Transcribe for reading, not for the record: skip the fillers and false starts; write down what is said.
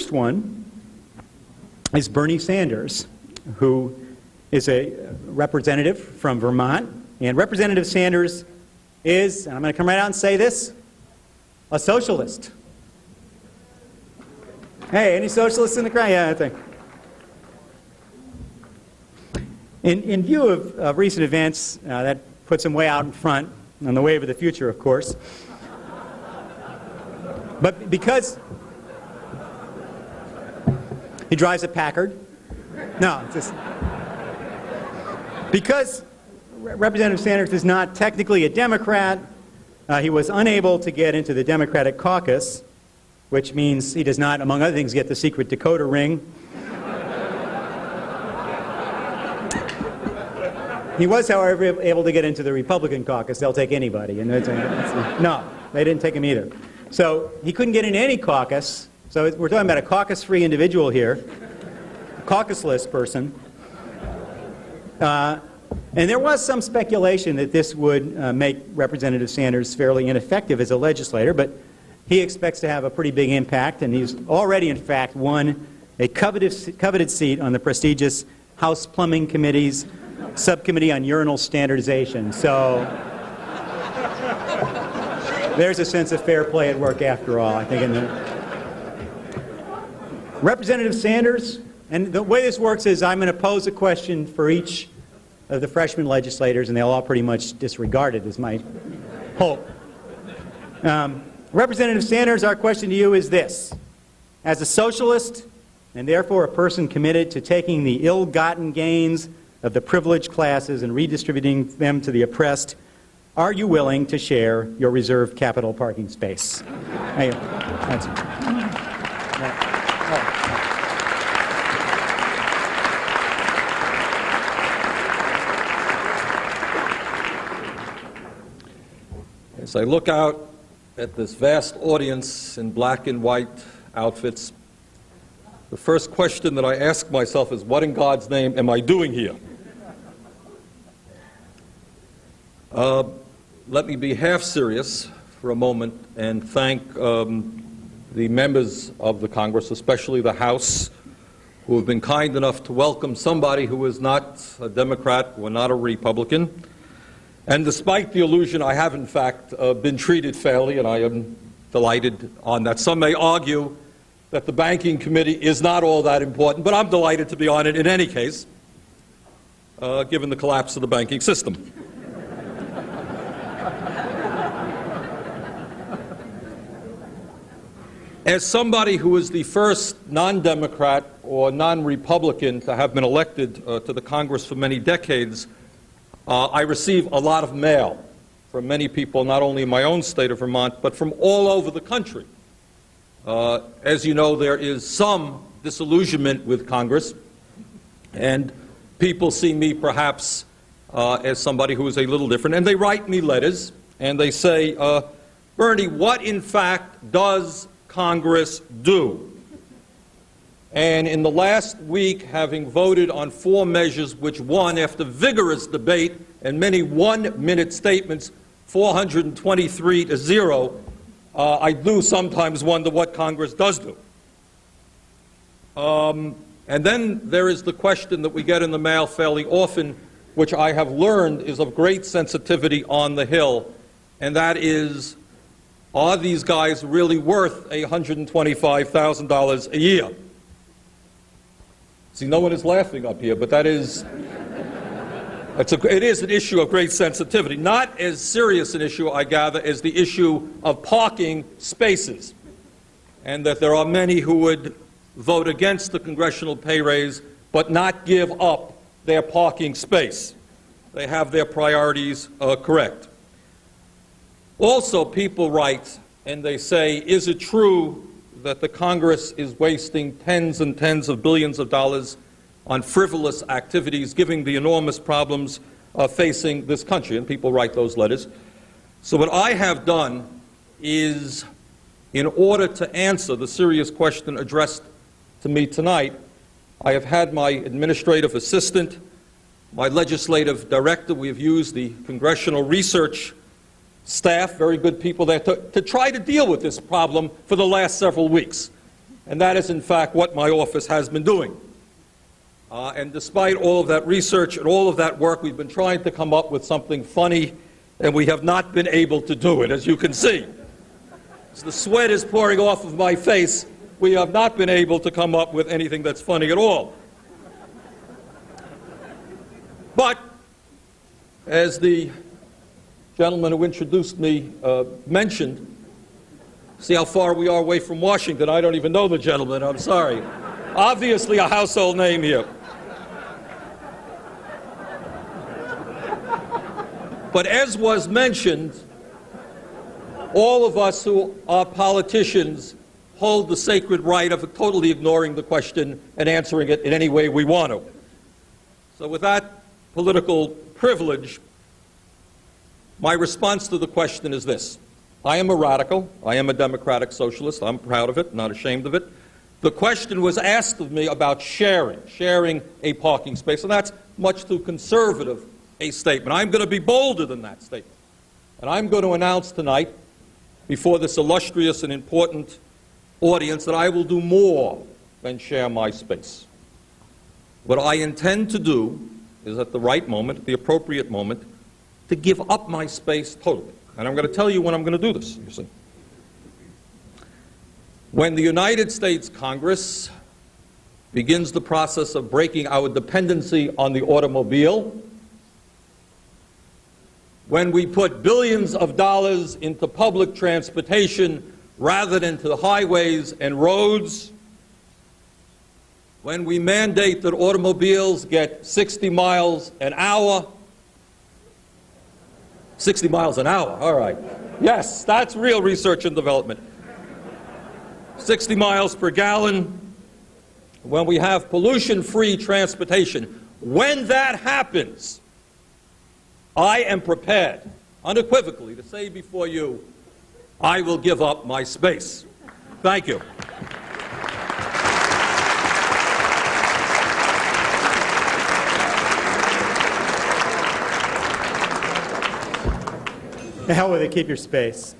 first one is Bernie Sanders, who is a representative from Vermont. And Representative Sanders is, and I'm going to come right out and say this, a socialist. Hey, any socialists in the crowd? Yeah, I think. In view of recent events, that puts him way out in front, on the wave of the future, of course. But because he drives a Packard, no, it's just, because Representative Sanders is not technically a Democrat, he was unable to get into the Democratic caucus, which means he does not, among other things, get the secret decoder ring. He was, however, able to get into the Republican caucus. They'll take anybody. And no, they didn't take him either. So he couldn't get into any caucus. So we're talking about a caucus-free individual here, a caucusless person. And there was some speculation that this would make Representative Sanders fairly ineffective as a legislator, but he expects to have a pretty big impact, and he's already, in fact, won a coveted seat on the prestigious House Plumbing Committee's Subcommittee on Urinal Standardization. So there's a sense of fair play at work after all, I think. Representative Sanders, and the way this works is I'm going to pose a question for each of the freshman legislators, and they'll all pretty much disregard it, is my hope. Representative Sanders, our question to you is this. As a socialist, and therefore a person committed to taking the ill-gotten gains of the privileged classes and redistributing them to the oppressed, are you willing to share your reserved capital parking space? That's it. As I look out at this vast audience in black and white outfits, the first question that I ask myself is, what in God's name am I doing here? Let me be half serious for a moment and thank the members of the Congress, especially the House, who have been kind enough to welcome somebody who is not a Democrat or not a Republican. And despite the illusion, I have in fact been treated fairly, and I am delighted on that. Some may argue that the Banking Committee is not all that important, but I'm delighted to be on it in any case, given the collapse of the banking system. As somebody who is the first non-Democrat or non-Republican to have been elected to the Congress for many decades, I receive a lot of mail from many people, not only in my own state of Vermont, but from all over the country. As you know, there is some disillusionment with Congress, and people see me perhaps as somebody who is a little different, and they write me letters, and they say, Bernie, what in fact does Congress do? And in the last week, having voted on 4 measures which won after vigorous debate and many one-minute statements, 423 to 0, I do sometimes wonder what Congress does do. And then there is the question that we get in the mail fairly often, which I have learned is of great sensitivity on the Hill, and that is, are these guys really worth $125,000 a year? See, no one is laughing up here, but that is, it is an issue of great sensitivity. Not as serious an issue, I gather, as the issue of parking spaces, and that there are many who would vote against the congressional pay raise but not give up their parking space. They have their priorities correct. Also, people write and they say, is it true that the Congress is wasting tens and tens of billions of dollars on frivolous activities, given the enormous problems facing this country? And people write those letters. So what I have done is, in order to answer the serious question addressed to me tonight, I have had my administrative assistant, my legislative director, we have used the congressional research staff, very good people there, to try to deal with this problem for the last several weeks. And that is, in fact, what my office has been doing. And despite all of that research and all of that work, we've been trying to come up with something funny, and we have not been able to do it, as you can see. As the sweat is pouring off of my face, we have not been able to come up with anything that's funny at all. But, as the gentleman who introduced me mentioned, see how far we are away from Washington. I don't even know the gentleman, I'm sorry. Obviously a household name here. But as was mentioned, all of us who are politicians hold the sacred right of totally ignoring the question and answering it in any way we want to. So with that political privilege, my response to the question is this. I am a radical. I am a democratic socialist. I'm proud of it, not ashamed of it. The question was asked of me about sharing a parking space, and that's much too conservative a statement. I'm going to be bolder than that statement. And I'm going to announce tonight, before this illustrious and important audience, that I will do more than share my space. What I intend to do is, at the right moment, at the appropriate moment, to give up my space totally. And I'm going to tell you when I'm going to do this, you see. When the United States Congress begins the process of breaking our dependency on the automobile, when we put billions of dollars into public transportation rather than to the highways and roads, when we mandate that automobiles get 60 miles an hour, 60 miles an hour, all right. Yes, that's real research and development. 60 miles per gallon, when we have pollution-free transportation. When that happens, I am prepared, unequivocally, to say before you, I will give up my space. Thank you. The hell with it, keep your space.